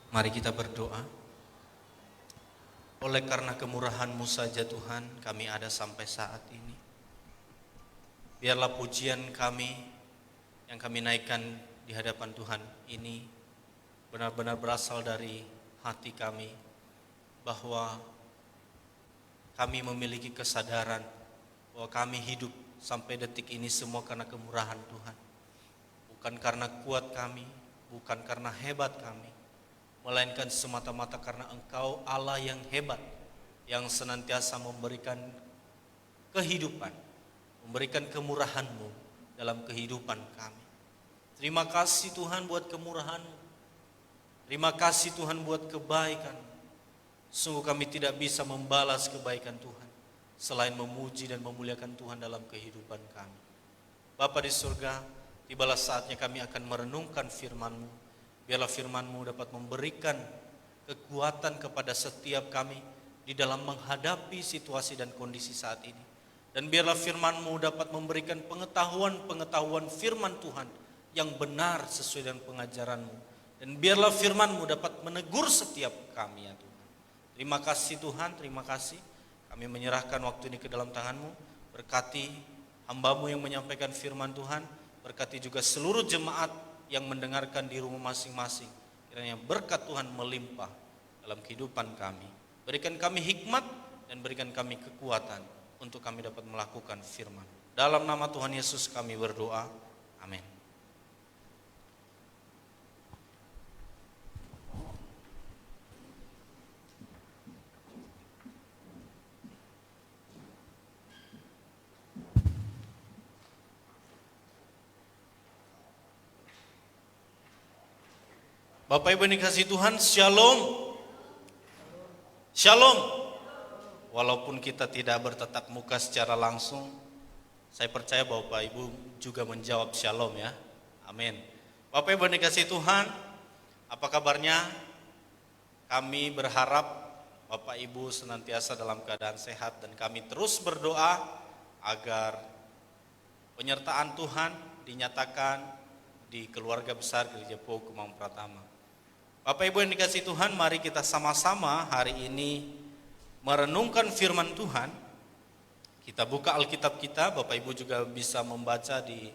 Mari kita berdoa. Oleh karena kemurahan-Mu saja Tuhan, kami ada sampai saat ini. Biarlah pujian kami yang kami naikkan di hadapan Tuhan ini benar-benar berasal dari hati kami, bahwa kami memiliki kesadaran bahwa kami hidup sampai detik ini semua karena kemurahan Tuhan. Bukan karena kuat kami, bukan karena hebat kami, melainkan semata-mata karena Engkau Allah yang hebat, yang senantiasa memberikan kehidupan, memberikan kemurahan-Mu dalam kehidupan kami. Terima kasih Tuhan buat kemurahan-Mu. Terima kasih Tuhan buat kebaikan. Sungguh kami tidak bisa membalas kebaikan Tuhan selain memuji dan memuliakan Tuhan dalam kehidupan kami. Bapa di surga, tibalah saatnya kami akan merenungkan firman-Mu. Biarlah firman-Mu dapat memberikan kekuatan kepada setiap kami di dalam menghadapi situasi dan kondisi saat ini. Dan biarlah firman-Mu dapat memberikan pengetahuan firman Tuhan yang benar sesuai dengan pengajaran-Mu. Dan biarlah firman-Mu dapat menegur setiap kami ya Tuhan. Terima kasih Tuhan, terima kasih. Kami menyerahkan waktu ini ke dalam tangan-Mu. Berkati hamba-Mu yang menyampaikan firman Tuhan. Berkati juga seluruh jemaat yang mendengarkan di rumah masing-masing. Kiranya berkat Tuhan melimpah dalam kehidupan kami. Berikan kami hikmat dan berikan kami kekuatan untuk kami dapat melakukan firman. Dalam nama Tuhan Yesus kami berdoa. Amin. Bapak Ibu yang dikasihi Tuhan, Shalom. Shalom. Walaupun kita tidak bertatap muka secara langsung, saya percaya Bapak Ibu juga menjawab Shalom ya. Amin. Bapak Ibu yang dikasihi Tuhan, apa kabarnya? Kami berharap Bapak Ibu senantiasa dalam keadaan sehat dan kami terus berdoa agar penyertaan Tuhan dinyatakan di keluarga besar Gereja PO Kemang Pratama. Bapak Ibu yang dikasihi Tuhan, mari kita sama-sama hari ini merenungkan firman Tuhan. Kita buka Alkitab kita, Bapak Ibu juga bisa membaca di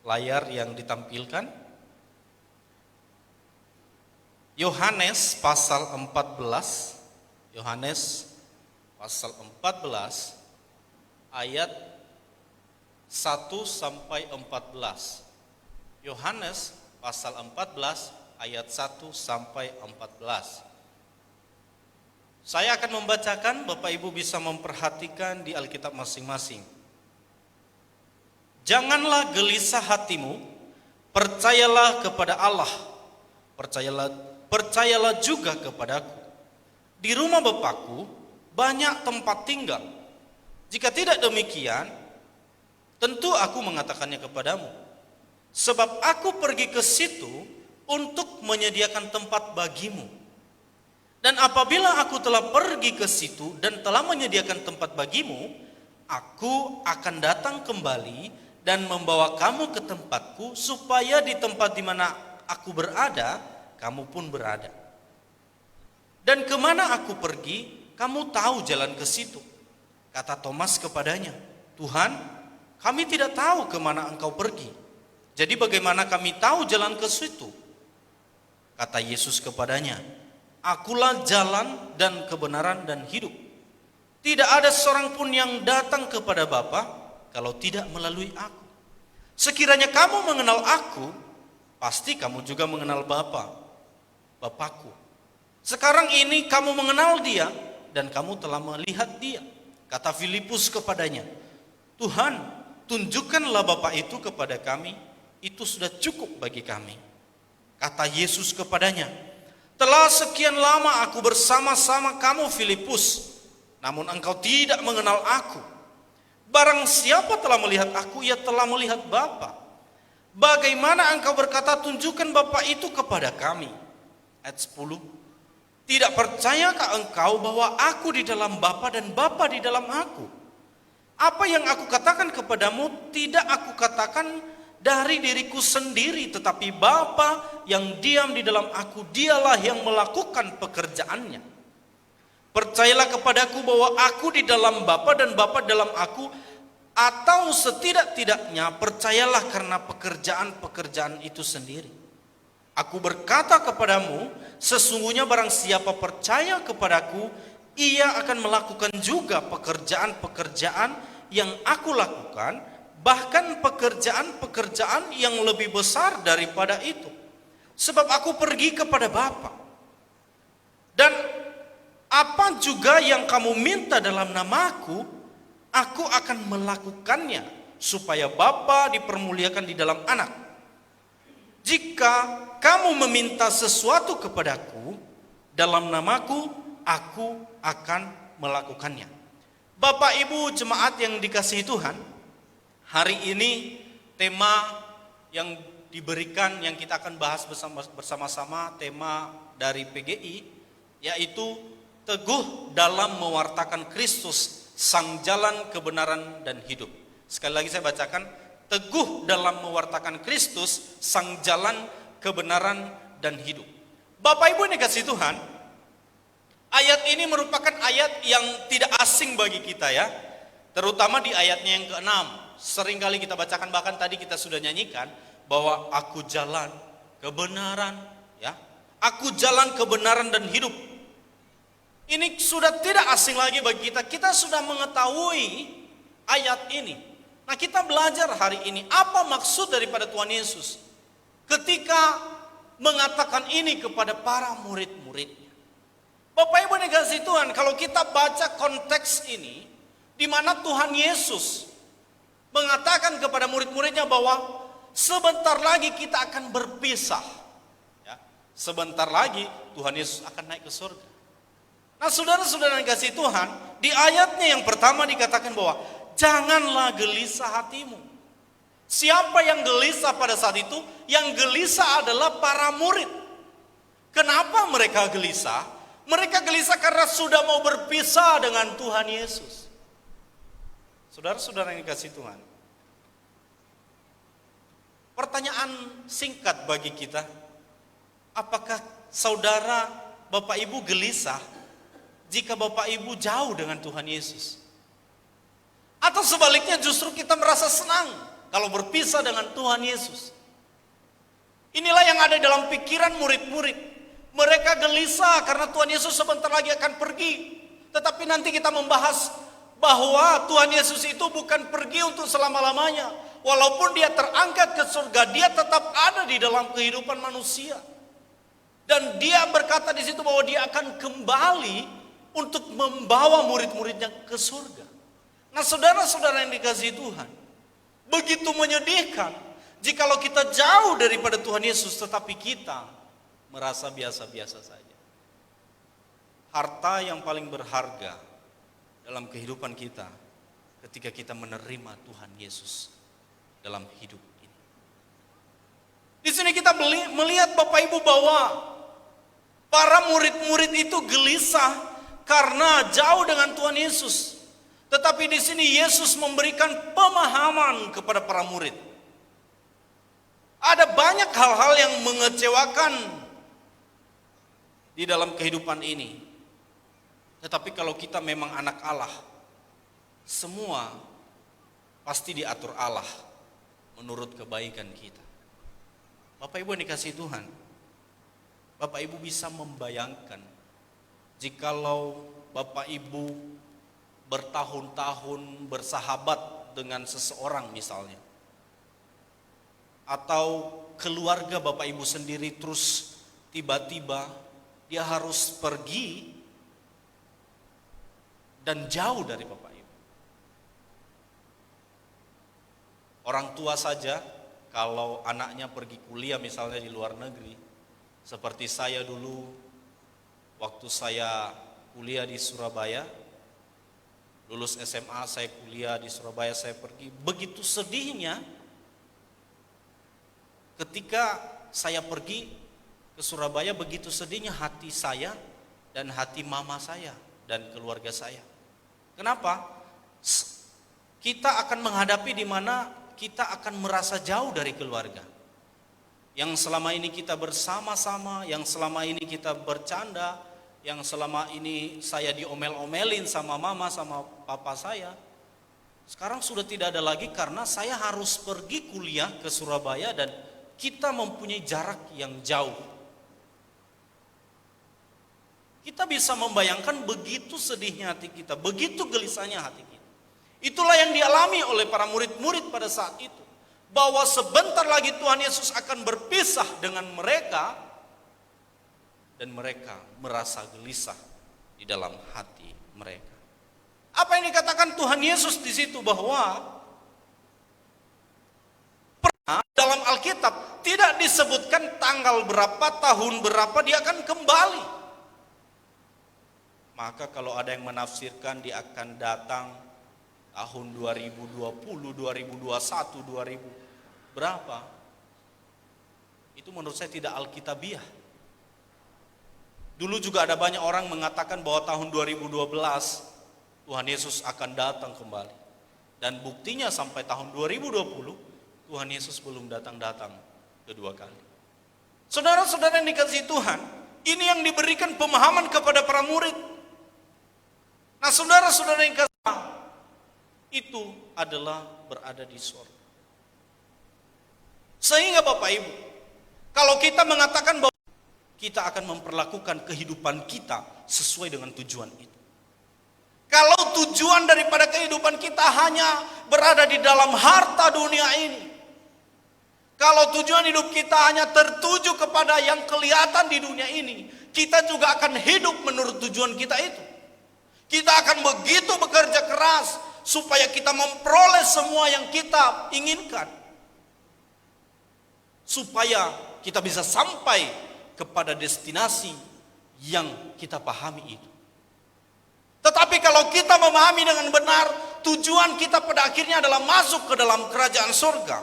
layar yang ditampilkan. Yohanes pasal 14, Yohanes pasal 14 ayat 1 sampai 14. Yohanes pasal 14 ayat 1 sampai 14. Saya akan membacakan, Bapak Ibu bisa memperhatikan di Alkitab masing-masing. Janganlah gelisah hatimu, percayalah kepada Allah, percayalah juga kepadaku. Di rumah Bapakku banyak tempat tinggal. Jika tidak demikian, tentu aku mengatakannya kepadamu. Sebab aku pergi ke situ untuk menyediakan tempat bagimu. Dan apabila aku telah pergi ke situ dan telah menyediakan tempat bagimu, aku akan datang kembali dan membawa kamu ke tempatku, supaya di tempat di mana aku berada, kamu pun berada. Dan kemana aku pergi, kamu tahu jalan ke situ. Kata Thomas kepadanya, Tuhan, kami tidak tahu kemana engkau pergi. Jadi bagaimana kami tahu jalan ke situ? Kata Yesus kepadanya, akulah jalan dan kebenaran dan hidup. Tidak ada seorang pun yang datang kepada Bapa kalau tidak melalui aku. Sekiranya kamu mengenal aku, pasti kamu juga mengenal Bapakku. Sekarang ini kamu mengenal Dia dan kamu telah melihat Dia. Kata Filipus kepadanya, Tuhan, tunjukkanlah Bapa itu kepada kami, itu sudah cukup bagi kami. Kata Yesus kepadanya, telah sekian lama aku bersama-sama kamu Filipus, namun engkau tidak mengenal aku. Barang siapa telah melihat aku, ia telah melihat Bapa. Bagaimana engkau berkata, tunjukkan Bapa itu kepada kami? Ayat 10. Tidak percayakah engkau bahwa aku di dalam Bapa dan Bapa di dalam aku? Apa yang aku katakan kepadamu tidak aku katakan dari diriku sendiri, tetapi Bapa yang diam di dalam aku, dialah yang melakukan pekerjaannya. Percayalah kepadaku bahwa aku di dalam Bapa dan Bapa dalam aku, atau setidak-tidaknya percayalah karena pekerjaan-pekerjaan itu sendiri. Aku berkata kepadamu, sesungguhnya barang siapa percaya kepadaku, ia akan melakukan juga pekerjaan-pekerjaan yang aku lakukan, bahkan pekerjaan-pekerjaan yang lebih besar daripada itu. Sebab aku pergi kepada Bapa. Dan apa juga yang kamu minta dalam namaku, aku akan melakukannya, supaya Bapa dipermuliakan di dalam Anak. Jika kamu meminta sesuatu kepadaku dalam namaku, aku akan melakukannya. Bapak Ibu jemaat yang dikasihi Tuhan, hari ini tema yang diberikan, yang kita akan bahas bersama-sama, tema dari PGI, yaitu teguh dalam mewartakan Kristus, sang jalan kebenaran dan hidup. Sekali lagi saya bacakan, teguh dalam mewartakan Kristus, sang jalan kebenaran dan hidup. Bapak Ibu yang dikasihi Tuhan, ayat ini merupakan ayat yang tidak asing bagi kita ya. Terutama di ayatnya yang ke-6. Seringkali kita bacakan, bahkan tadi kita sudah nyanyikan bahwa aku jalan kebenaran ya. Aku jalan kebenaran dan hidup. Ini sudah tidak asing lagi bagi kita. Kita sudah mengetahui ayat ini. Nah, kita belajar hari ini apa maksud daripada Tuhan Yesus ketika mengatakan ini kepada para murid-muridnya. Bapak Ibu dikasihi Tuhan, kalau kita baca konteks ini, di mana Tuhan Yesus mengatakan kepada murid-muridnya bahwa sebentar lagi kita akan berpisah. Ya, sebentar lagi Tuhan Yesus akan naik ke surga. Nah, saudara-saudara yang dikasihi Tuhan, di ayatnya yang pertama dikatakan bahwa janganlah gelisah hatimu. Siapa yang gelisah pada saat itu? Yang gelisah adalah para murid. Kenapa mereka gelisah? Mereka gelisah karena sudah mau berpisah dengan Tuhan Yesus. Saudara-saudara yang dikasihi Tuhan, pertanyaan singkat bagi kita, apakah saudara, Bapak Ibu gelisah jika Bapak Ibu jauh dengan Tuhan Yesus? Atau sebaliknya justru kita merasa senang kalau berpisah dengan Tuhan Yesus? Inilah yang ada dalam pikiran murid-murid. Mereka gelisah karena Tuhan Yesus sebentar lagi akan pergi. Tetapi nanti kita membahas bahwa Tuhan Yesus itu bukan pergi untuk selama-lamanya. Walaupun dia terangkat ke surga, dia tetap ada di dalam kehidupan manusia. Dan dia berkata di situ bahwa dia akan kembali untuk membawa murid-muridnya ke surga. Nah, saudara-saudara yang dikasihi Tuhan, begitu menyedihkan jikalau kita jauh daripada Tuhan Yesus tetapi kita merasa biasa-biasa saja. Harta yang paling berharga dalam kehidupan kita ketika kita menerima Tuhan Yesus dalam hidup ini. Di sini kita melihat Bapak Ibu bahwa para murid-murid itu gelisah karena jauh dengan Tuhan Yesus. Tetapi di sini Yesus memberikan pemahaman kepada para murid. Ada banyak hal-hal yang mengecewakan di dalam kehidupan ini. Tetapi kalau kita memang anak Allah, semua pasti diatur Allah menurut kebaikan kita. Bapak Ibu yang dikasihi Tuhan, Bapak Ibu bisa membayangkan jikalau Bapak Ibu bertahun-tahun bersahabat dengan seseorang misalnya, atau keluarga Bapak Ibu sendiri terus tiba-tiba dia harus pergi dan jauh dari Bapak Ibu. Orang tua saja kalau anaknya pergi kuliah misalnya di luar negeri, seperti saya dulu waktu saya kuliah di Surabaya, lulus SMA saya kuliah di Surabaya, saya pergi, begitu sedihnya ketika saya pergi ke Surabaya, begitu sedihnya hati saya dan hati mama saya dan keluarga saya. Kenapa? Kita akan menghadapi di mana kita akan merasa jauh dari keluarga. Yang selama ini kita bersama-sama, yang selama ini kita bercanda, yang selama ini saya diomel-omelin sama mama, sama papa saya, sekarang sudah tidak ada lagi karena saya harus pergi kuliah ke Surabaya dan kita mempunyai jarak yang jauh. Kita bisa membayangkan begitu sedihnya hati kita, begitu gelisahnya hati kita. Itulah yang dialami oleh para murid-murid pada saat itu. Bahwa sebentar lagi Tuhan Yesus akan berpisah dengan mereka. Dan mereka merasa gelisah di dalam hati mereka. Apa yang dikatakan Tuhan Yesus di situ bahwa pernah dalam Alkitab tidak disebutkan tanggal berapa, tahun berapa dia akan kembali. Maka kalau ada yang menafsirkan dia akan datang tahun 2020, 2021, 2000 berapa? Itu menurut saya tidak alkitabiah. Dulu juga ada banyak orang mengatakan bahwa tahun 2012 Tuhan Yesus akan datang kembali. Dan buktinya sampai tahun 2020 Tuhan Yesus belum datang-datang kedua kali. Saudara-saudara yang dikasihi Tuhan, ini yang diberikan pemahaman kepada para murid. Nah, saudara-saudara yang dikasihi, itu adalah berada di surga. Sehingga Bapak Ibu, kalau kita mengatakan bahwa kita akan memperlakukan kehidupan kita sesuai dengan tujuan itu. Kalau tujuan daripada kehidupan kita hanya berada di dalam harta dunia ini, kalau tujuan hidup kita hanya tertuju kepada yang kelihatan di dunia ini, kita juga akan hidup menurut tujuan kita itu. Kita akan begitu bekerja keras supaya kita memperoleh semua yang kita inginkan. Supaya kita bisa sampai kepada destinasi yang kita pahami itu. Tetapi kalau kita memahami dengan benar, tujuan kita pada akhirnya adalah masuk ke dalam kerajaan surga.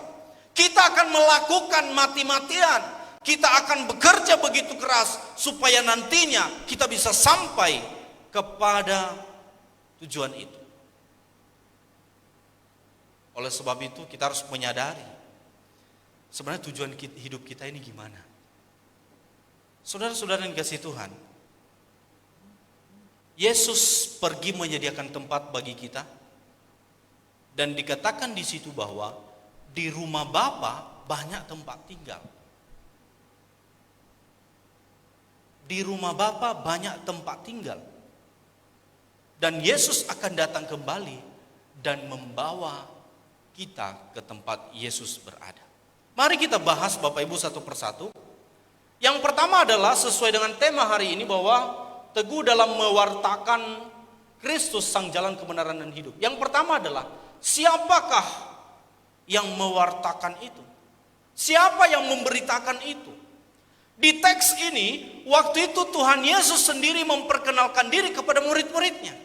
Kita akan melakukan mati-matian. Kita akan bekerja begitu keras supaya nantinya kita bisa sampai kepada tujuan itu. Oleh sebab itu kita harus menyadari sebenarnya tujuan hidup kita ini gimana? Saudara-saudara yang dikasihi Tuhan, Yesus pergi menyediakan tempat bagi kita dan dikatakan di situ bahwa di rumah Bapa banyak tempat tinggal. Di rumah Bapa banyak tempat tinggal. Dan Yesus akan datang kembali dan membawa kita ke tempat Yesus berada. Mari kita bahas Bapak Ibu satu persatu. Yang pertama adalah sesuai dengan tema hari ini bahwa teguh dalam mewartakan Kristus sang jalan kebenaran dan hidup. Yang pertama adalah siapakah yang mewartakan itu? Siapa yang memberitakan itu? Di teks ini waktu itu Tuhan Yesus sendiri memperkenalkan diri kepada murid-muridnya.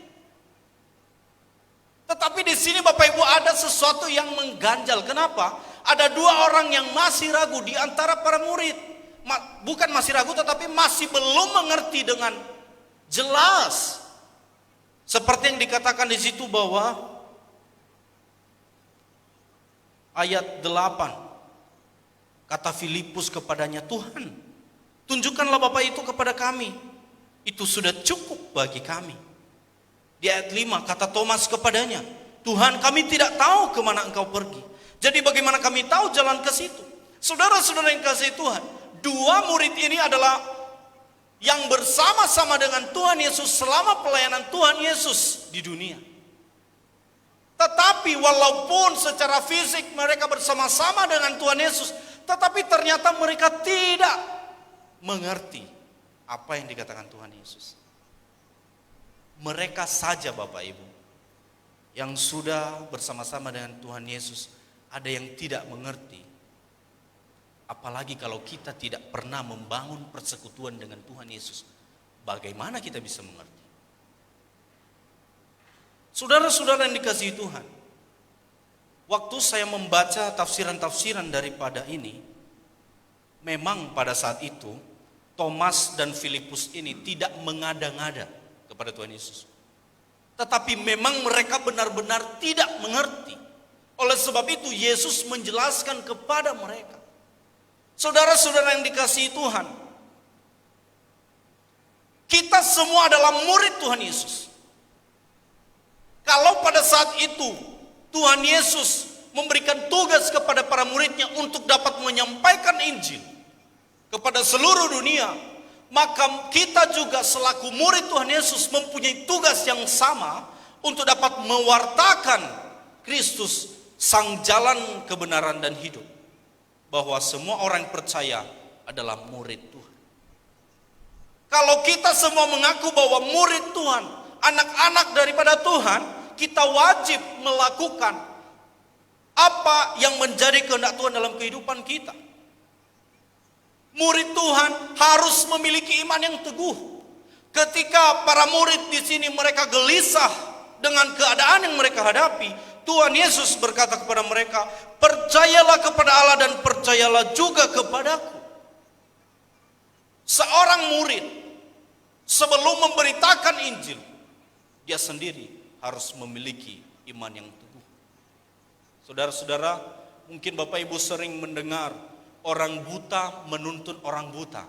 Tetapi di sini Bapak Ibu ada sesuatu yang mengganjal. Kenapa? Ada dua orang yang masih ragu di antara para murid. Bukan masih ragu tetapi masih belum mengerti dengan jelas. Seperti yang dikatakan di situ bahwa ayat 8. Kata Filipus kepadanya, Tuhan, tunjukkanlah Bapa itu kepada kami. Itu sudah cukup bagi kami. Di ayat 5 kata Thomas kepadanya, Tuhan, kami tidak tahu kemana engkau pergi. Jadi bagaimana kami tahu jalan ke situ? Saudara-saudara yang kasih Tuhan, dua murid ini adalah yang bersama-sama dengan Tuhan Yesus selama pelayanan Tuhan Yesus di dunia. Tetapi walaupun secara fisik mereka bersama-sama dengan Tuhan Yesus, tetapi ternyata mereka tidak mengerti apa yang dikatakan Tuhan Yesus. Mereka saja Bapak Ibu yang sudah bersama-sama dengan Tuhan Yesus, ada yang tidak mengerti. Apalagi kalau kita tidak pernah membangun persekutuan dengan Tuhan Yesus, bagaimana kita bisa mengerti? Saudara-saudara yang dikasihi Tuhan, waktu saya membaca tafsiran-tafsiran daripada ini, memang pada saat itu Thomas dan Filipus ini tidak mengada-ngada kepada Tuhan Yesus. Tetapi memang mereka benar-benar tidak mengerti Oleh sebab itu Yesus menjelaskan kepada mereka. Saudara-saudara yang dikasihi Tuhan, kita semua adalah murid Tuhan Yesus. Kalau pada saat itu Tuhan Yesus memberikan tugas kepada para muridnya untuk dapat menyampaikan Injil kepada seluruh dunia, maka kita juga selaku murid Tuhan Yesus mempunyai tugas yang sama untuk dapat mewartakan Kristus, sang jalan kebenaran dan hidup. Bahwa semua orang yang percaya adalah murid Tuhan. Kalau kita semua mengaku bahwa murid Tuhan, anak-anak daripada Tuhan, kita wajib melakukan apa yang menjadi kehendak Tuhan dalam kehidupan kita. Murid Tuhan harus memiliki iman yang teguh. Ketika para murid di sini mereka gelisah dengan keadaan yang mereka hadapi, Tuhan Yesus berkata kepada mereka, percayalah kepada Allah dan percayalah juga kepadaku. Seorang murid sebelum memberitakan Injil, dia sendiri harus memiliki iman yang teguh. Saudara-saudara, mungkin Bapak Ibu sering mendengar orang buta menuntun orang buta.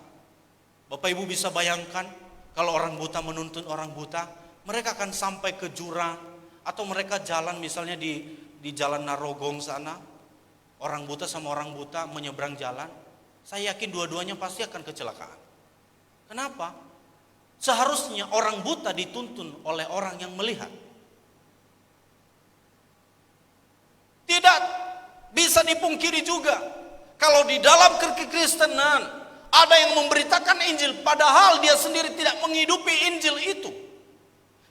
Bapak Ibu bisa bayangkan kalau orang buta menuntun orang buta, mereka akan sampai ke jurang, atau mereka jalan misalnya di jalan Narogong sana, orang buta sama orang buta menyeberang jalan. Saya yakin dua-duanya pasti akan kecelakaan. Kenapa? Seharusnya orang buta dituntun oleh orang yang melihat. Tidak bisa dipungkiri juga, kalau di dalam kekristenan ada yang memberitakan Injil padahal dia sendiri tidak menghidupi Injil itu.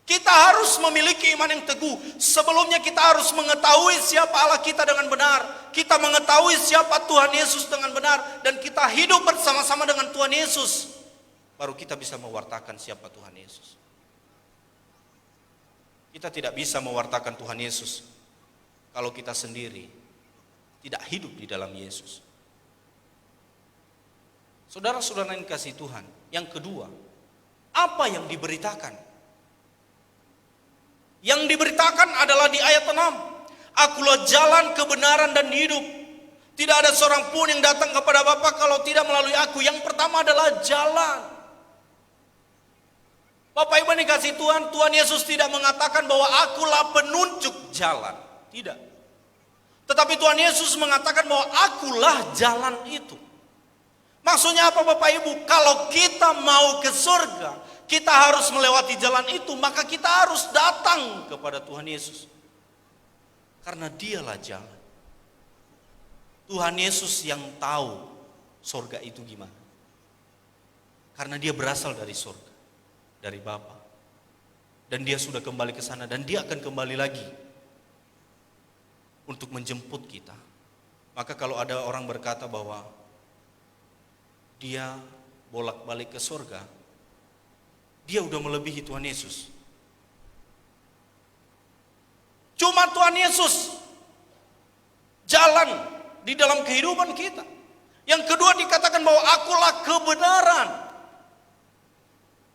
Kita harus memiliki iman yang teguh. Sebelumnya kita harus mengetahui siapa Allah kita dengan benar. Kita mengetahui siapa Tuhan Yesus dengan benar. Dan kita hidup bersama-sama dengan Tuhan Yesus. Baru kita bisa mewartakan siapa Tuhan Yesus. Kita tidak bisa mewartakan Tuhan Yesus kalau kita sendiri tidak hidup di dalam Yesus. Saudara-saudara yang kasih Tuhan, yang kedua, apa yang diberitakan? Yang diberitakan adalah di ayat 6. Akulah jalan, kebenaran dan hidup. Tidak ada seorang pun yang datang kepada Bapa kalau tidak melalui aku. Yang pertama adalah jalan. Bapak Ibu yang dikasihi Tuhan, Tuhan Yesus tidak mengatakan bahwa akulah penunjuk jalan. Tidak. Tetapi Tuhan Yesus mengatakan bahwa akulah jalan itu. Maksudnya apa Bapak Ibu? Kalau kita mau ke surga, kita harus melewati jalan itu, maka kita harus datang kepada Tuhan Yesus. Karena dialah jalan. Tuhan Yesus yang tahu surga itu gimana. Karena dia berasal dari surga, dari Bapa. Dan dia sudah kembali ke sana dan dia akan kembali lagi untuk menjemput kita. Maka kalau ada orang berkata bahwa dia bolak-balik ke surga, dia udah melebihi Tuhan Yesus. Cuma Tuhan Yesus jalan di dalam kehidupan kita. Yang kedua dikatakan bahwa akulah kebenaran.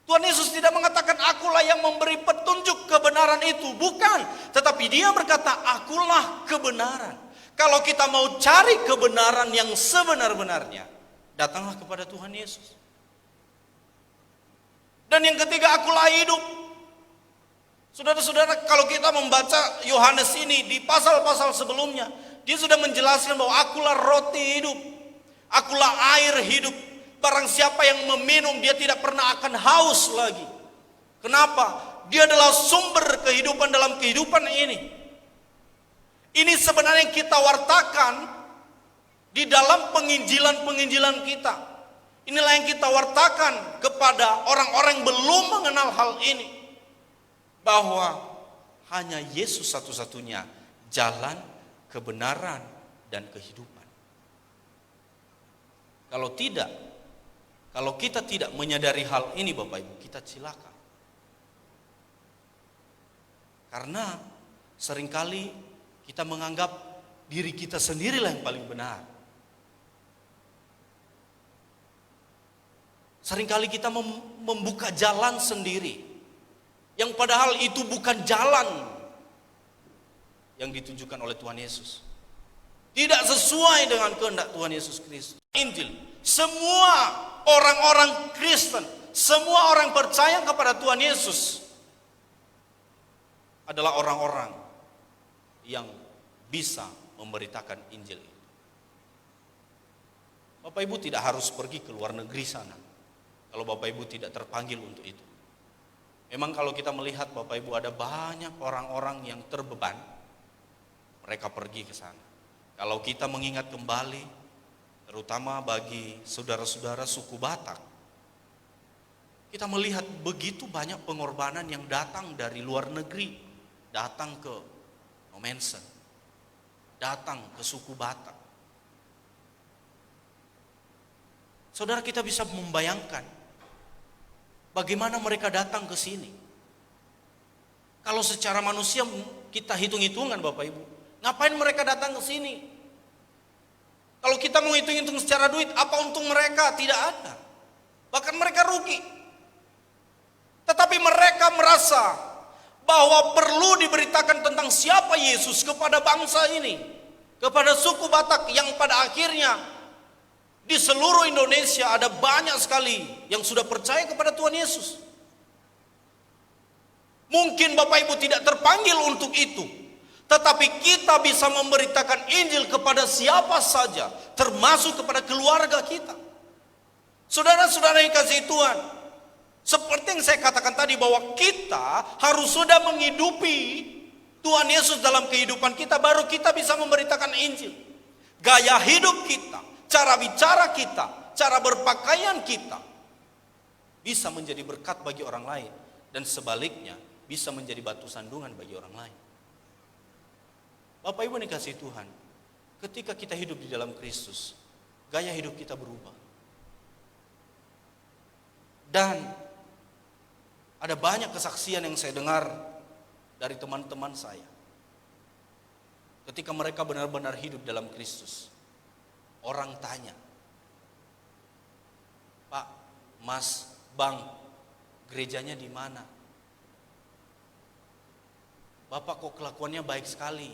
Tuhan Yesus tidak mengatakan akulah yang memberi petunjuk kebenaran itu. Bukan. Tetapi dia berkata akulah kebenaran. Kalau kita mau cari kebenaran yang sebenar-benarnya, datanglah kepada Tuhan Yesus. Dan yang ketiga, akulah hidup. Saudara-saudara, kalau kita membaca Yohanes ini di pasal-pasal sebelumnya, dia sudah menjelaskan bahwa akulah roti hidup, akulah air hidup. Barang siapa yang meminum, dia tidak pernah akan haus lagi. Kenapa? Dia adalah sumber kehidupan dalam kehidupan ini. Ini sebenarnya yang kita wartakan di dalam penginjilan-penginjilan kita. Inilah yang kita wartakan kepada orang-orang yang belum mengenal hal ini. Bahwa hanya Yesus satu-satunya jalan, kebenaran, dan kehidupan. Kalau kita tidak menyadari hal ini Bapak Ibu, kita cilaka. Karena seringkali kita menganggap diri kita sendirilah yang paling benar. Seringkali kita membuka jalan sendiri, yang padahal itu bukan jalan. yang ditunjukkan oleh Tuhan Yesus. Tidak sesuai dengan kehendak Tuhan Yesus Kristus. Injil, semua orang-orang Kristen, semua orang percaya kepada Tuhan Yesus adalah orang-orang yang bisa memberitakan Injil itu. Bapak Ibu tidak harus pergi ke luar negeri sana kalau Bapak Ibu tidak terpanggil untuk itu. Memang kalau kita melihat Bapak Ibu ada banyak orang-orang yang terbeban, mereka pergi ke sana. Kalau kita mengingat kembali, terutama bagi saudara-saudara suku Batak, kita melihat begitu banyak pengorbanan yang datang dari luar negeri, datang ke Nomensen, datang ke suku Batak. Saudara, kita bisa membayangkan bagaimana mereka datang ke sini. Kalau secara manusia kita hitung-hitungan Bapak Ibu, ngapain mereka datang ke sini? Kalau kita mau hitung-hitung secara duit, apa untung mereka? Tidak ada. Bahkan mereka rugi. Tetapi mereka merasa bahwa perlu diberitakan tentang siapa Yesus kepada bangsa ini, kepada suku Batak yang pada akhirnya di seluruh Indonesia ada banyak sekali yang sudah percaya kepada Tuhan Yesus. Mungkin Bapak Ibu tidak terpanggil untuk itu, tetapi kita bisa memberitakan Injil kepada siapa saja, termasuk kepada keluarga kita. Saudara-saudara yang kasih Tuhan, seperti yang saya katakan tadi bahwa kita harus sudah menghidupi Tuhan Yesus dalam kehidupan kita, baru kita bisa memberitakan Injil. Gaya hidup kita, cara bicara kita, cara berpakaian kita bisa menjadi berkat bagi orang lain, dan sebaliknya bisa menjadi batu sandungan bagi orang lain. Bapak Ibu yang dikasihi Tuhan, ketika kita hidup di dalam Kristus, gaya hidup kita berubah. Dan ada banyak kesaksian yang saya dengar dari teman-teman saya. Ketika mereka benar-benar hidup dalam Kristus, orang tanya, Pak, Mas, Bang, gerejanya di mana? Bapak kok kelakuannya baik sekali.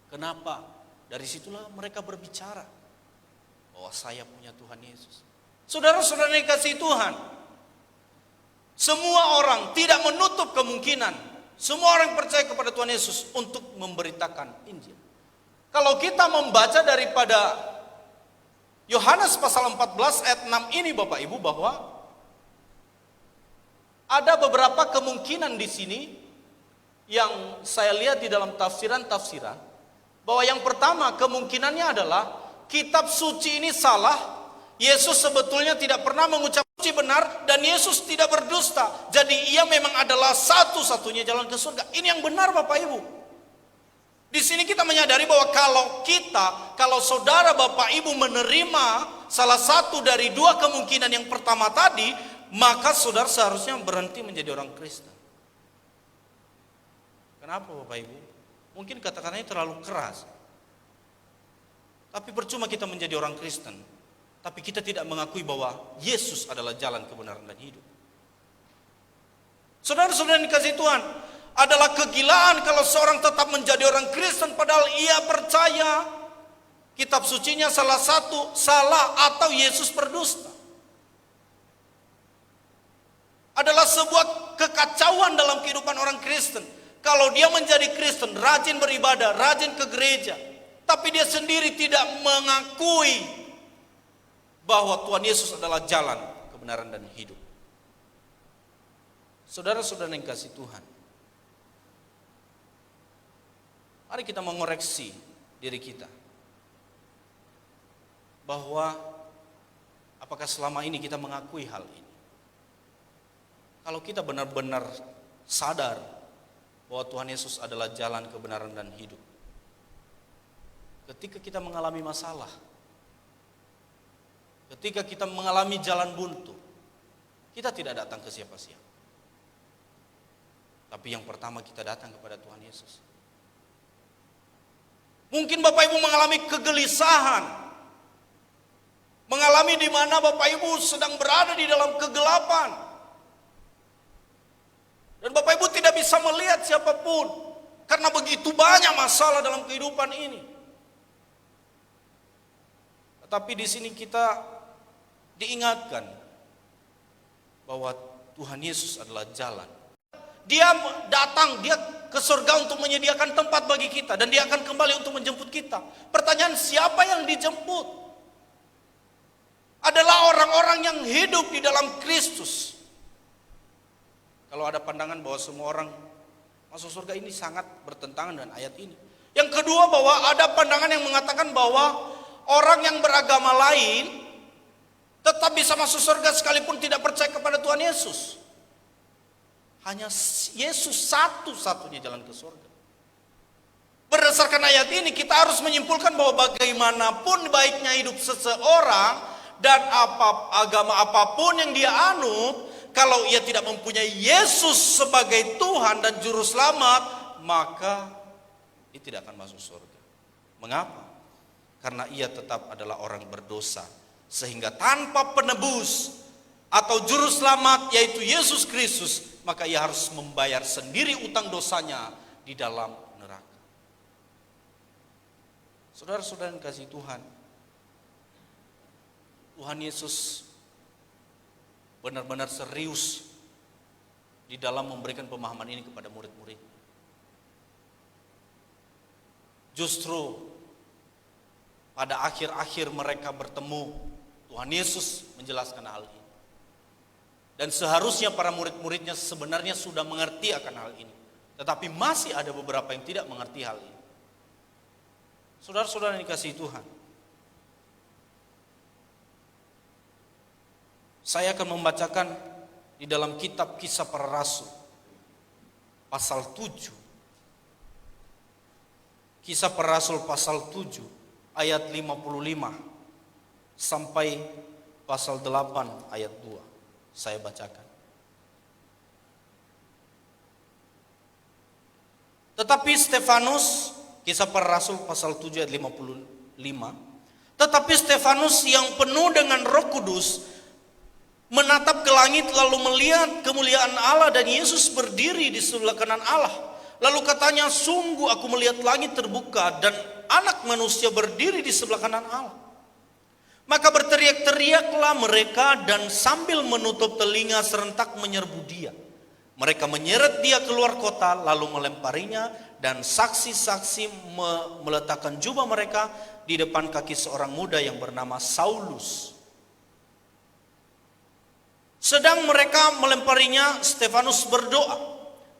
Kenapa? Dari situlah mereka berbicara bahwa saya punya Tuhan Yesus. Saudara-saudara yang kasih Tuhan, semua orang tidak menutup kemungkinan, semua orang percaya kepada Tuhan Yesus untuk memberitakan Injil. Kalau kita membaca daripada Yohanes pasal 14 ayat 6 ini Bapak Ibu, bahwa ada beberapa kemungkinan di sini yang saya lihat di dalam tafsiran-tafsiran, bahwa yang pertama kemungkinannya adalah kitab suci ini salah. Yesus sebetulnya tidak pernah mengucap suci benar, dan Yesus tidak berdusta. Jadi ia memang adalah satu-satunya jalan ke surga. Ini yang benar Bapak Ibu. Di sini kita menyadari bahwa kalau saudara Bapak Ibu menerima salah satu dari dua kemungkinan yang pertama tadi, maka saudara seharusnya berhenti menjadi orang Kristen. Kenapa Bapak Ibu? Mungkin kata-katanya terlalu keras. Tapi percuma kita menjadi orang Kristen, tapi kita tidak mengakui bahwa Yesus adalah jalan kebenaran dan hidup. Saudara-saudara yang dikasihi Tuhan, adalah kegilaan kalau seorang tetap menjadi orang Kristen padahal ia percaya kitab sucinya salah atau Yesus berdusta. Adalah sebuah kekacauan dalam kehidupan orang Kristen. Kalau dia menjadi Kristen, rajin beribadah, rajin ke gereja, tapi dia sendiri tidak mengakui bahwa Tuhan Yesus adalah jalan, kebenaran, dan hidup. Saudara-saudara yang kasih Tuhan, mari kita mengoreksi diri kita. Bahwa apakah selama ini kita mengakui hal ini? Kalau kita benar-benar sadar bahwa Tuhan Yesus adalah jalan, kebenaran, dan hidup, ketika kita mengalami masalah, ketika kita mengalami jalan buntu, kita tidak datang ke siapa-siapa, tapi yang pertama kita datang kepada Tuhan Yesus. Mungkin Bapak Ibu mengalami kegelisahan, mengalami di mana Bapak Ibu sedang berada di dalam kegelapan, dan Bapak Ibu tidak bisa melihat siapapun. Karena begitu banyak masalah dalam kehidupan ini. Tetapi di sini kita diingatkan bahwa Tuhan Yesus adalah jalan. Dia datang, dia ke surga untuk menyediakan tempat bagi kita, dan dia akan kembali untuk menjemput kita. Pertanyaan, siapa yang dijemput? Adalah orang-orang yang hidup di dalam Kristus. Kalau ada pandangan bahwa semua orang masuk surga, ini sangat bertentangan dengan ayat ini. Yang kedua, bahwa ada pandangan yang mengatakan bahwa orang yang beragama lain tetap bisa masuk surga sekalipun tidak percaya kepada Tuhan Yesus. Hanya Yesus satu-satunya jalan ke surga. Berdasarkan ayat ini kita harus menyimpulkan bahwa bagaimanapun baiknya hidup seseorang dan agama apapun yang dia anut, kalau ia tidak mempunyai Yesus sebagai Tuhan dan Juru Selamat, maka ia tidak akan masuk surga. Mengapa? Karena ia tetap adalah orang berdosa. Sehingga tanpa penebus atau Juru Selamat yaitu Yesus Kristus, maka ia harus membayar sendiri utang dosanya di dalam neraka. Saudara-saudara yang kasih Tuhan, Tuhan Yesus benar-benar serius di dalam memberikan pemahaman ini kepada murid-murid. Justru pada akhir-akhir mereka bertemu, Tuhan Yesus menjelaskan hal ini. Dan seharusnya para murid-muridnya sebenarnya sudah mengerti akan hal ini. Tetapi masih ada beberapa yang tidak mengerti hal ini. Saudara-saudara yang dikasihi Tuhan, saya akan membacakan di dalam kitab Kisah Para Rasul pasal 7. Kisah Para Rasul pasal 7 ayat 55 sampai pasal 8 ayat 2. Saya bacakan. Tetapi Stefanus, Kisah Para Rasul pasal 7 ayat 55. Tetapi Stefanus yang penuh dengan Roh Kudus menatap ke langit lalu melihat kemuliaan Allah dan Yesus berdiri di sebelah kanan Allah. Lalu katanya, sungguh aku melihat langit terbuka dan Anak Manusia berdiri di sebelah kanan Allah. Maka berteriak-teriaklah mereka dan sambil menutup telinga serentak menyerbu dia. Mereka menyeret dia keluar kota lalu melemparinya, dan saksi-saksi meletakkan jubah mereka di depan kaki seorang muda yang bernama Saulus. Sedang mereka melemparinya, Stefanus berdoa.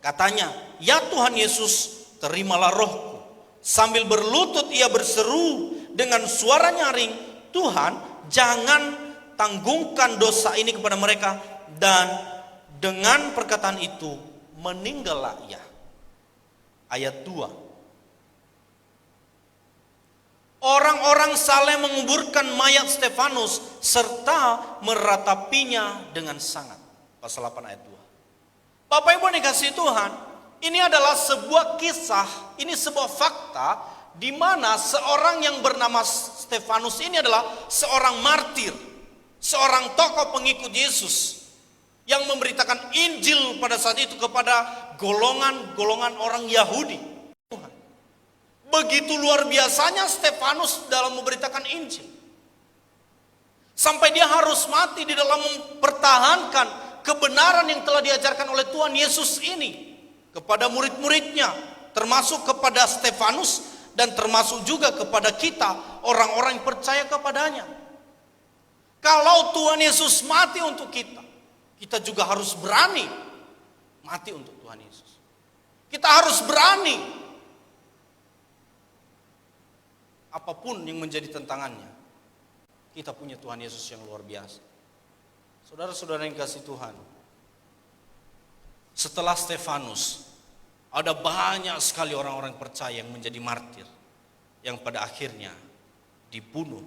Katanya, ya Tuhan Yesus, terimalah rohku. Sambil berlutut ia berseru dengan suara nyaring, Tuhan, jangan tanggungkan dosa ini kepada mereka. Dan dengan perkataan itu meninggallah ia. Ayat 2. Orang-orang saleh menguburkan mayat Stefanus serta meratapinya dengan sangat. Pasal 8 ayat 2. Bapak Ibu yang dikasihi Tuhan, ini adalah sebuah kisah, ini sebuah fakta di mana seorang yang bernama Stefanus ini adalah seorang martir, seorang tokoh pengikut Yesus yang memberitakan Injil pada saat itu kepada golongan-golongan orang Yahudi. Begitu luar biasanya Stefanus dalam memberitakan Injil, sampai dia harus mati di dalam mempertahankan kebenaran yang telah diajarkan oleh Tuhan Yesus ini kepada murid-muridnya, termasuk kepada Stefanus dan termasuk juga kepada kita, orang-orang yang percaya kepadanya. Kalau Tuhan Yesus mati untuk kita, kita juga harus berani mati untuk Tuhan Yesus. Kita harus berani apapun yang menjadi tantangannya. Kita punya Tuhan Yesus yang luar biasa. Saudara-saudara yang kasih Tuhan, setelah Stefanus, ada banyak sekali orang-orang percaya yang menjadi martir, yang pada akhirnya dibunuh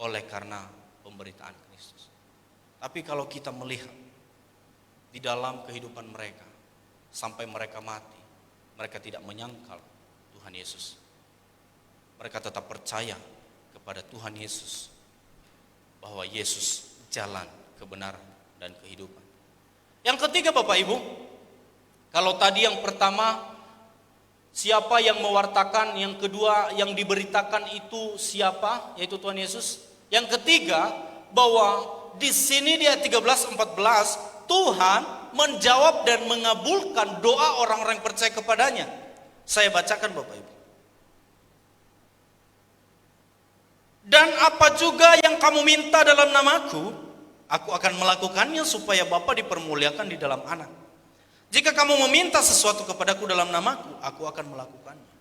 oleh karena pemberitaan Kristus. Tapi kalau kita melihat di dalam kehidupan mereka, sampai mereka mati, mereka tidak menyangkal Tuhan Yesus. Mereka tetap percaya kepada Tuhan Yesus, bahwa Yesus jalan kebenaran dan kehidupan. Yang ketiga Bapak Ibu, kalau tadi yang pertama siapa yang mewartakan, yang kedua yang diberitakan itu siapa, yaitu Tuhan Yesus. Yang ketiga, bahwa di sini di ayat 13-14 Tuhan menjawab dan mengabulkan doa orang-orang yang percaya kepadanya. Saya bacakan Bapak Ibu. Dan apa juga yang kamu minta dalam namaku, aku akan melakukannya supaya Bapa dipermuliakan di dalam Anak. Jika kamu meminta sesuatu kepadaku dalam namaku, aku akan melakukannya.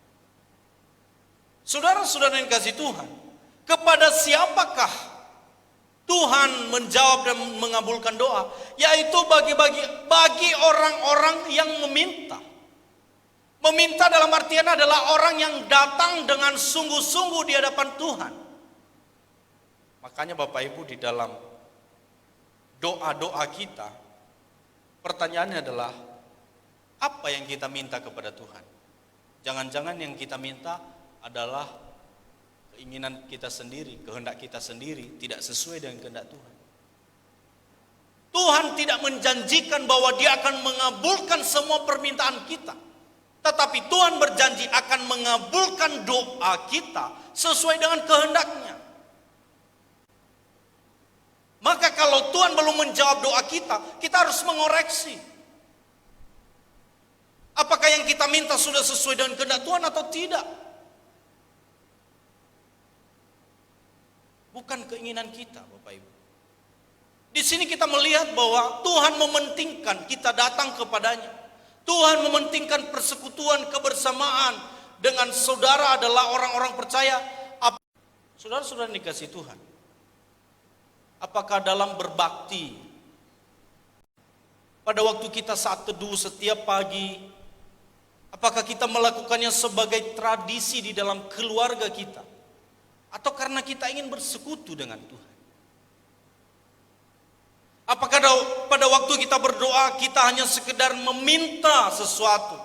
Saudara-saudara yang kasih Tuhan, kepada siapakah Tuhan menjawab dan mengabulkan doa? Yaitu bagi orang-orang yang meminta. Meminta dalam artian adalah orang yang datang dengan sungguh-sungguh di hadapan Tuhan. Makanya Bapak Ibu, di dalam doa-doa kita, pertanyaannya adalah, apa yang kita minta kepada Tuhan? Jangan-jangan yang kita minta adalah keinginan kita sendiri, kehendak kita sendiri, tidak sesuai dengan kehendak Tuhan. Tuhan tidak menjanjikan bahwa Dia akan mengabulkan semua permintaan kita. Tetapi Tuhan berjanji akan mengabulkan doa kita sesuai dengan kehendaknya. Maka kalau Tuhan belum menjawab doa kita, kita harus mengoreksi. Apakah yang kita minta sudah sesuai dengan kehendak Tuhan atau tidak? Bukan keinginan kita, Bapak Ibu. Di sini kita melihat bahwa Tuhan mementingkan kita datang kepadanya. Tuhan mementingkan persekutuan, kebersamaan dengan saudara adalah orang-orang percaya. Saudara-saudara dikasih Tuhan, apakah dalam berbakti, pada waktu kita saat teduh setiap pagi, apakah kita melakukannya sebagai tradisi di dalam keluarga kita, atau karena kita ingin bersekutu dengan Tuhan? Apakah pada waktu kita berdoa kita hanya sekedar meminta sesuatu,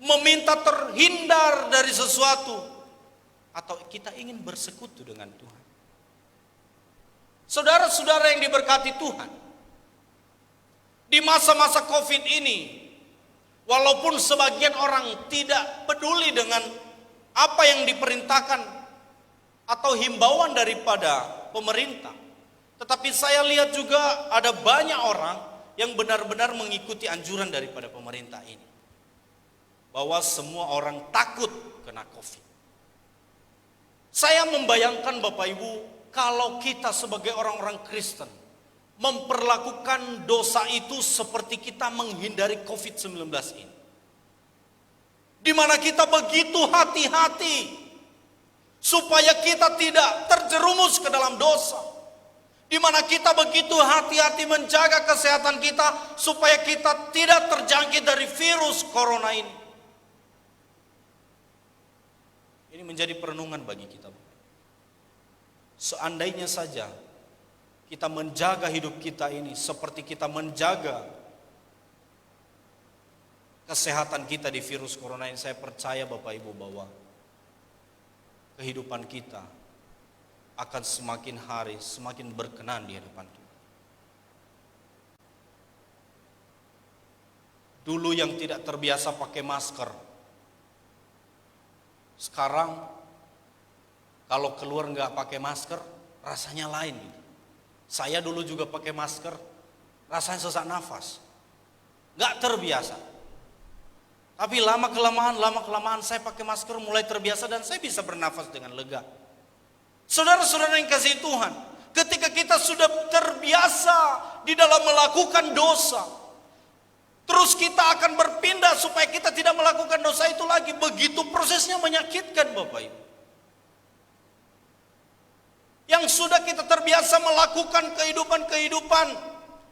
meminta terhindar dari sesuatu, atau kita ingin bersekutu dengan Tuhan? Saudara-saudara yang diberkati Tuhan, di masa-masa COVID ini, walaupun sebagian orang tidak peduli dengan apa yang diperintahkan atau himbauan daripada pemerintah, tetapi saya lihat juga ada banyak orang yang benar-benar mengikuti anjuran daripada pemerintah ini, bahwa semua orang takut kena COVID. Saya membayangkan Bapak Ibu, kalau kita sebagai orang-orang Kristen memperlakukan dosa itu seperti kita menghindari COVID-19 ini, di mana kita begitu hati-hati supaya kita tidak terjerumus ke dalam dosa, di mana kita begitu hati-hati menjaga kesehatan kita supaya kita tidak terjangkit dari virus corona ini. Ini menjadi perenungan bagi kita. Seandainya saja kita menjaga hidup kita ini seperti kita menjaga kesehatan kita di virus corona ini, saya percaya Bapak Ibu bahwa kehidupan kita akan semakin hari semakin berkenan di hadapan Tuhan. Dulu yang tidak terbiasa pakai masker, sekarang kalau keluar nggak pakai masker rasanya lain gitu. Saya dulu juga pakai masker, rasanya sesak nafas, nggak terbiasa. Tapi lama kelamaan saya pakai masker mulai terbiasa dan saya bisa bernafas dengan lega. Saudara-saudara yang kasih Tuhan, ketika kita sudah terbiasa di dalam melakukan dosa, terus kita akan berpindah supaya kita tidak melakukan dosa itu lagi. Begitu prosesnya menyakitkan Bapak Ibu. Yang sudah kita terbiasa melakukan kehidupan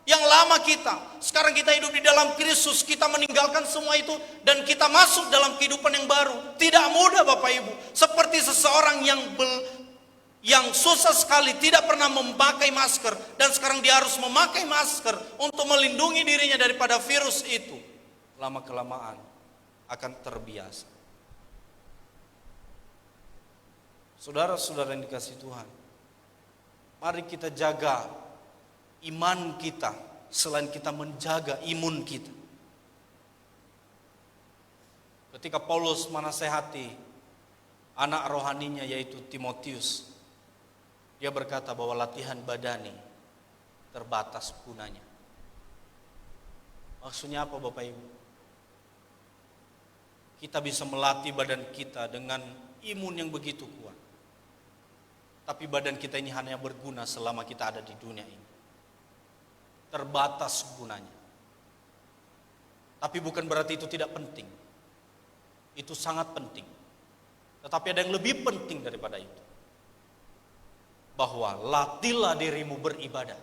yang lama kita, sekarang kita hidup di dalam Kristus, kita meninggalkan semua itu dan kita masuk dalam kehidupan yang baru. Tidak mudah Bapak Ibu. Seperti seseorang yang susah sekali tidak pernah memakai masker dan sekarang dia harus memakai masker untuk melindungi dirinya daripada virus itu. Lama kelamaan akan terbiasa. Saudara-saudara yang dikasih Tuhan, mari kita jaga iman kita selain kita menjaga imun kita. Ketika Paulus menasehati anak rohaninya yaitu Timotius, dia berkata bahwa latihan badani terbatas gunanya. Maksudnya apa Bapak Ibu? Kita bisa melatih badan kita dengan imun yang begitu kuat. Tapi badan kita ini hanya berguna selama kita ada di dunia ini. Terbatas gunanya. Tapi bukan berarti itu tidak penting. Itu sangat penting. Tetapi ada yang lebih penting daripada itu. Bahwa latihlah dirimu beribadah.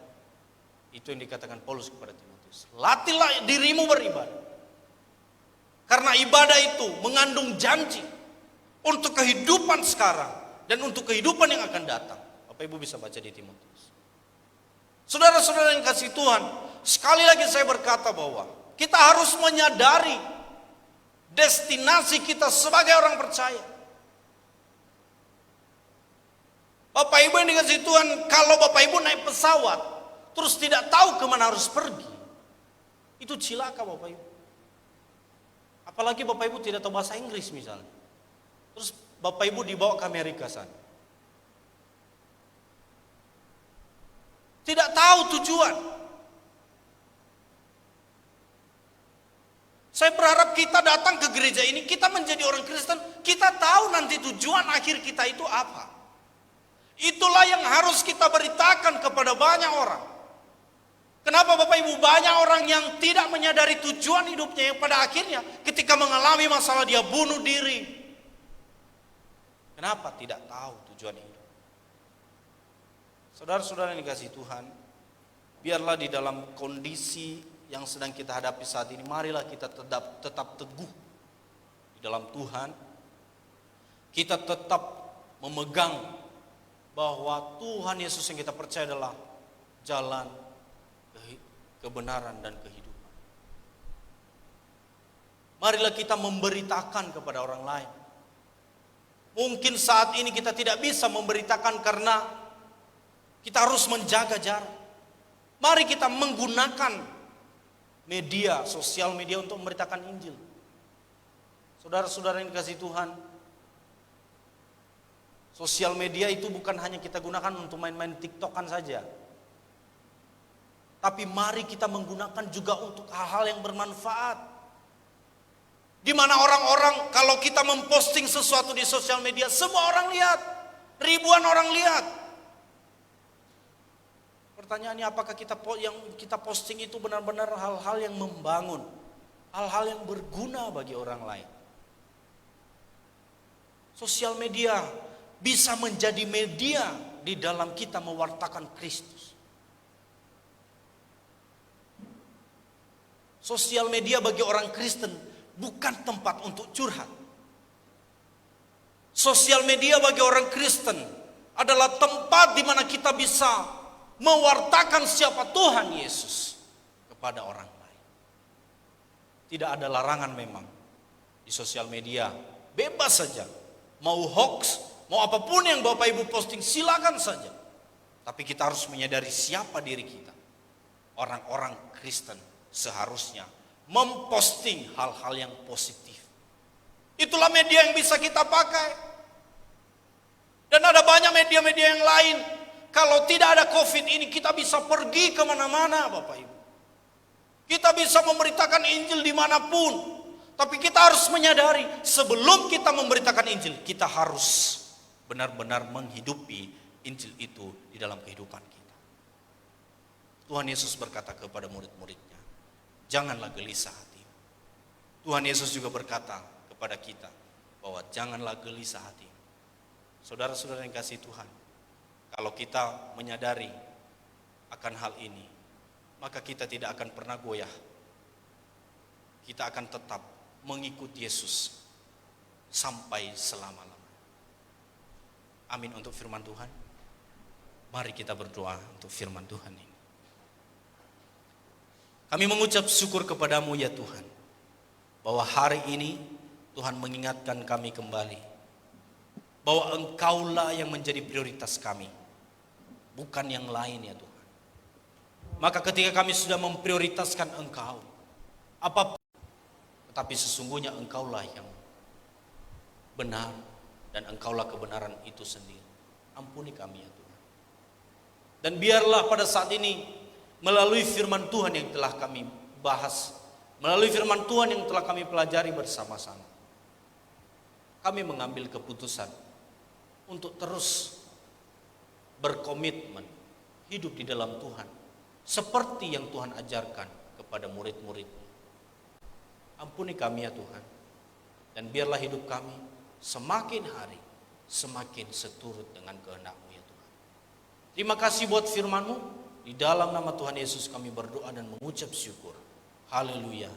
Itu yang dikatakan Paulus kepada Timotius. Latihlah dirimu beribadah. Karena ibadah itu mengandung janji untuk kehidupan sekarang dan untuk kehidupan yang akan datang. Bapak Ibu bisa baca di Timotius. Saudara-saudara yang kasih Tuhan, sekali lagi saya berkata bahwa kita harus menyadari destinasi kita sebagai orang percaya. Bapak Ibu yang dikasih Tuhan, kalau Bapak Ibu naik pesawat, terus tidak tahu kemana harus pergi, itu cilaka Bapak Ibu. Apalagi Bapak Ibu tidak tahu bahasa Inggris misalnya. Terus Bapak Ibu dibawa ke Amerika sana. Tidak tahu tujuan. Saya berharap kita datang ke gereja ini, kita menjadi orang Kristen, kita tahu nanti tujuan akhir kita itu apa. Itulah yang harus kita beritakan kepada banyak orang. Kenapa Bapak Ibu banyak orang yang tidak menyadari tujuan hidupnya, yang pada akhirnya ketika mengalami masalah dia bunuh diri. Kenapa tidak tahu tujuan hidup? Saudara-saudara yang dikasihi Tuhan, biarlah di dalam kondisi yang sedang kita hadapi saat ini, marilah kita tetap teguh di dalam Tuhan. Kita tetap memegang bahwa Tuhan Yesus yang kita percaya adalah jalan, kebenaran dan kehidupan. Marilah kita memberitakan kepada orang lain. Mungkin saat ini kita tidak bisa memberitakan karena kita harus menjaga jarak. Mari kita menggunakan media, sosial media untuk memberitakan Injil. Saudara-saudara yang dikasihi Tuhan, sosial media itu bukan hanya kita gunakan untuk main-main TikTokan saja. Tapi mari kita menggunakan juga untuk hal-hal yang bermanfaat. Di mana orang-orang kalau kita memposting sesuatu di sosial media, semua orang lihat. Ribuan orang lihat. Pertanyaannya, apakah yang kita posting itu benar-benar hal-hal yang membangun, hal-hal yang berguna bagi orang lain? Sosial media bisa menjadi media di dalam kita mewartakan Kristus. Sosial media bagi orang Kristen bukan tempat untuk curhat. Sosial media bagi orang Kristen adalah tempat di mana kita bisa mewartakan siapa Tuhan Yesus kepada orang lain. Tidak ada larangan memang di sosial media, bebas saja. Mau hoax, mau apapun yang Bapak Ibu posting, silakan saja. Tapi kita harus menyadari siapa diri kita. Orang-orang Kristen seharusnya memposting hal-hal yang positif. Itulah media yang bisa kita pakai. Dan ada banyak media-media yang lain. Kalau tidak ada COVID ini, kita bisa pergi kemana-mana Bapak Ibu. Kita bisa memberitakan Injil dimanapun. Tapi kita harus menyadari, sebelum kita memberitakan Injil, kita harus benar-benar menghidupi Injil itu di dalam kehidupan kita. Tuhan Yesus berkata kepada murid-muridnya, janganlah gelisah hati. Tuhan Yesus juga berkata kepada kita bahwa janganlah gelisah hati. Saudara-saudara yang kasih Tuhan, kalau kita menyadari akan hal ini, maka kita tidak akan pernah goyah. Kita akan tetap mengikuti Yesus sampai selama-lamanya. Amin untuk firman Tuhan. Mari kita berdoa untuk firman Tuhan ini. Kami mengucap syukur kepadamu ya Tuhan, bahwa hari ini Tuhan mengingatkan kami kembali, bahwa Engkaulah yang menjadi prioritas kami, bukan yang lain ya Tuhan. Maka ketika kami sudah memprioritaskan Engkau, apapun, tetapi sesungguhnya Engkaulah yang benar, dan Engkaulah kebenaran itu sendiri. Ampuni kami ya Tuhan. Dan biarlah pada saat ini melalui firman Tuhan yang telah kami bahas, melalui firman Tuhan yang telah kami pelajari bersama-sama, kami mengambil keputusan untuk terus berkomitmen hidup di dalam Tuhan seperti yang Tuhan ajarkan kepada murid-murid-Nya. Ampuni kami ya Tuhan, dan biarlah hidup kami semakin hari semakin seturut dengan kehendak-Mu ya Tuhan. Terima kasih buat firman-Mu. Di dalam nama Tuhan Yesus kami berdoa dan mengucap syukur. Haleluya.